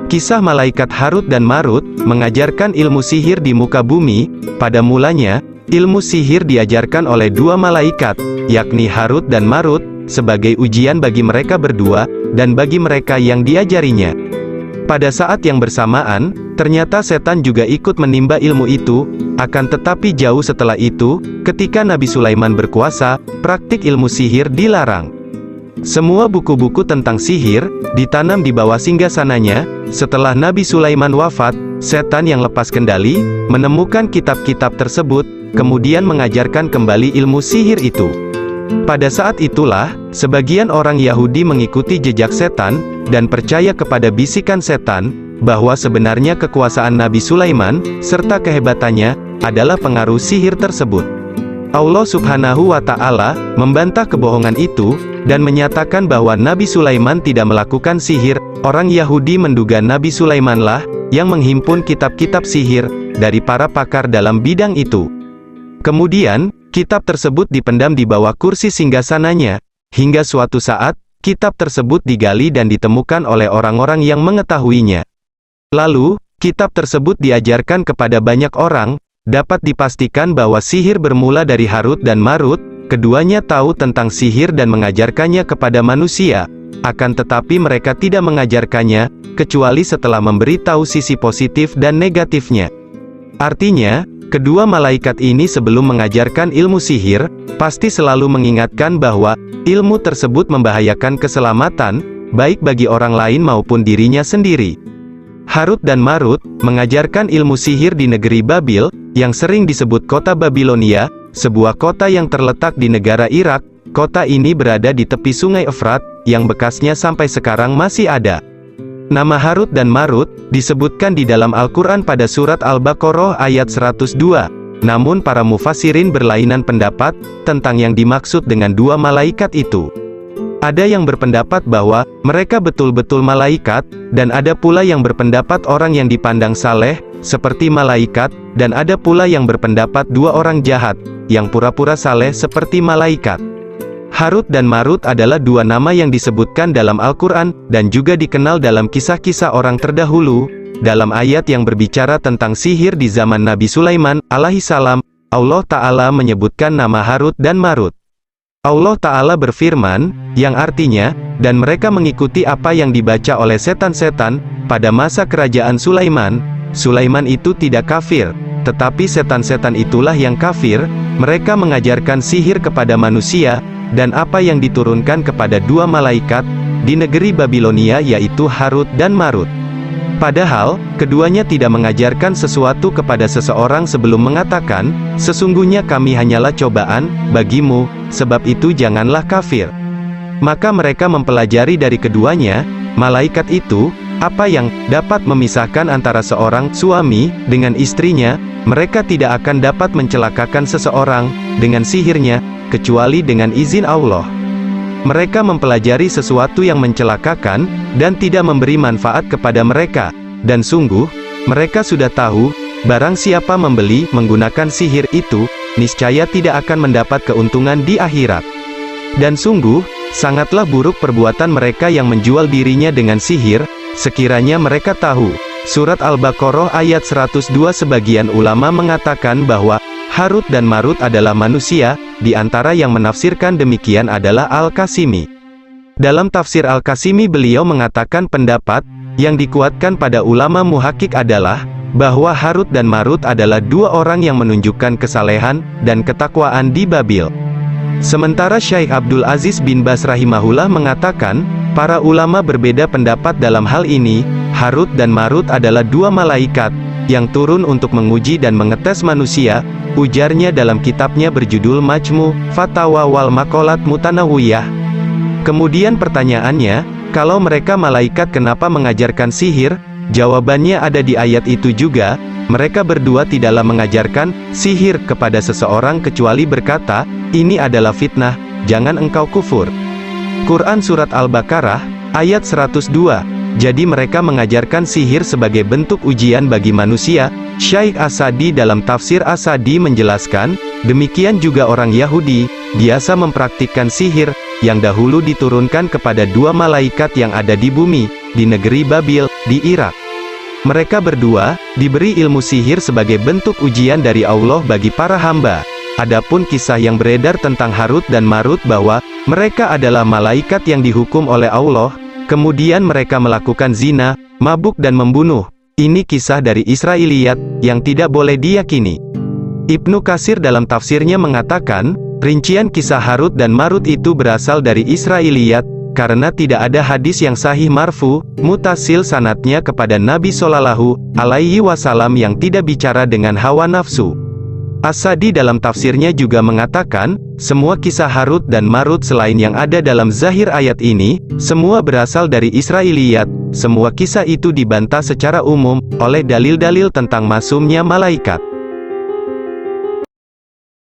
Kisah malaikat Harut dan Marut, mengajarkan ilmu sihir di muka bumi. Pada mulanya, ilmu sihir diajarkan oleh dua malaikat, yakni Harut dan Marut, sebagai ujian bagi mereka berdua, dan bagi mereka yang diajarinya. Pada saat yang bersamaan, ternyata setan juga ikut menimba ilmu itu, akan tetapi jauh setelah itu, ketika Nabi Sulaiman berkuasa, praktik ilmu sihir dilarang. Semua buku-buku tentang sihir, ditanam di bawah singgasananya. Setelah Nabi Sulaiman wafat, setan yang lepas kendali, menemukan kitab-kitab tersebut, kemudian mengajarkan kembali ilmu sihir itu. Pada saat itulah, sebagian orang Yahudi mengikuti jejak setan, dan percaya kepada bisikan setan, bahwa sebenarnya kekuasaan Nabi Sulaiman, serta kehebatannya, adalah pengaruh sihir tersebut. Allah Subhanahu wa Ta'ala membantah kebohongan itu, dan menyatakan bahwa Nabi Sulaiman tidak melakukan sihir. Orang Yahudi menduga Nabi Sulaimanlah yang menghimpun kitab-kitab sihir dari para pakar dalam bidang itu. Kemudian, kitab tersebut dipendam di bawah kursi singgasananya, hingga suatu saat, kitab tersebut digali dan ditemukan oleh orang-orang yang mengetahuinya. Lalu, kitab tersebut diajarkan kepada banyak orang. Dapat dipastikan bahwa sihir bermula dari Harut dan Marut. Keduanya tahu tentang sihir dan mengajarkannya kepada manusia. Akan tetapi mereka tidak mengajarkannya, kecuali setelah memberitahu sisi positif dan negatifnya. Artinya, kedua malaikat ini sebelum mengajarkan ilmu sihir, pasti selalu mengingatkan bahwa ilmu tersebut membahayakan keselamatan, baik bagi orang lain maupun dirinya sendiri. Harut dan Marut mengajarkan ilmu sihir di negeri Babil, yang sering disebut kota Babilonia, sebuah kota yang terletak di negara Irak. Kota ini berada di tepi sungai Efrat, yang bekasnya sampai sekarang masih ada. Nama Harut dan Marut disebutkan di dalam Al-Quran pada surat Al-Baqarah ayat 102. Namun para mufassirin berlainan pendapat tentang yang dimaksud dengan dua malaikat itu. Ada yang berpendapat bahwa mereka betul-betul malaikat, dan ada pula yang berpendapat orang yang dipandang saleh, seperti malaikat, dan ada pula yang berpendapat dua orang jahat, yang pura-pura saleh seperti malaikat. Harut dan Marut adalah dua nama yang disebutkan dalam Al-Quran, dan juga dikenal dalam kisah-kisah orang terdahulu. Dalam ayat yang berbicara tentang sihir di zaman Nabi Sulaiman, alaihissalam, Allah Ta'ala menyebutkan nama Harut dan Marut. Allah Ta'ala berfirman, yang artinya, dan mereka mengikuti apa yang dibaca oleh setan-setan, pada masa kerajaan Sulaiman. Sulaiman itu tidak kafir, tetapi setan-setan itulah yang kafir. Mereka mengajarkan sihir kepada manusia, dan apa yang diturunkan kepada dua malaikat, di negeri Babilonia yaitu Harut dan Marut. Padahal, keduanya tidak mengajarkan sesuatu kepada seseorang sebelum mengatakan, sesungguhnya kami hanyalah cobaan bagimu, sebab itu janganlah kafir. Maka mereka mempelajari dari keduanya, malaikat itu, apa yang dapat memisahkan antara seorang suami dengan istrinya. Mereka tidak akan dapat mencelakakan seseorang dengan sihirnya, kecuali dengan izin Allah. Mereka mempelajari sesuatu yang mencelakakan, dan tidak memberi manfaat kepada mereka. Dan sungguh, mereka sudah tahu, barang siapa membeli menggunakan sihir itu, niscaya tidak akan mendapat keuntungan di akhirat. Dan sungguh, sangatlah buruk perbuatan mereka yang menjual dirinya dengan sihir, sekiranya mereka tahu. Surat Al-Baqarah ayat 102. Sebagian ulama mengatakan bahwa Harut dan Marut adalah manusia. Di antara yang menafsirkan demikian adalah Al-Qasimi. Dalam tafsir Al-Qasimi beliau mengatakan pendapat yang dikuatkan pada ulama muhakkik adalah bahwa Harut dan Marut adalah dua orang yang menunjukkan kesalehan dan ketakwaan di Babil. Sementara Syekh Abdul Aziz bin Baz rahimahullah mengatakan, para ulama berbeda pendapat dalam hal ini. Harut dan Marut adalah dua malaikat yang turun untuk menguji dan mengetes manusia, ujarnya dalam kitabnya berjudul Majmu' Fatawa wal Maqalat Mutanawwiyah. Kemudian pertanyaannya, kalau mereka malaikat kenapa mengajarkan sihir? Jawabannya ada di ayat itu juga. Mereka berdua tidaklah mengajarkan sihir kepada seseorang kecuali berkata, ini adalah fitnah, jangan engkau kufur. Quran Surat Al-Baqarah, ayat 102. Jadi mereka mengajarkan sihir sebagai bentuk ujian bagi manusia. Syekh As-Sa'di dalam tafsir As-Sa'di menjelaskan, demikian juga orang Yahudi, biasa mempraktikkan sihir, yang dahulu diturunkan kepada dua malaikat yang ada di bumi, di negeri Babil, di Irak. Mereka berdua diberi ilmu sihir sebagai bentuk ujian dari Allah bagi para hamba. Adapun kisah yang beredar tentang Harut dan Marut bahwa mereka adalah malaikat yang dihukum oleh Allah, kemudian mereka melakukan zina, mabuk dan membunuh. Ini kisah dari Israiliyat yang tidak boleh diyakini. Ibnu Katsir dalam tafsirnya mengatakan, rincian kisah Harut dan Marut itu berasal dari Israiliyat, karena tidak ada hadis yang sahih marfu, mutasil sanadnya kepada Nabi Shallallahu Alaihi Wasallam yang tidak bicara dengan hawa nafsu. As-Sadi dalam tafsirnya juga mengatakan, semua kisah Harut dan Marut selain yang ada dalam zahir ayat ini, semua berasal dari Israiliyat. Semua kisah itu dibantah secara umum oleh dalil-dalil tentang masumnya malaikat.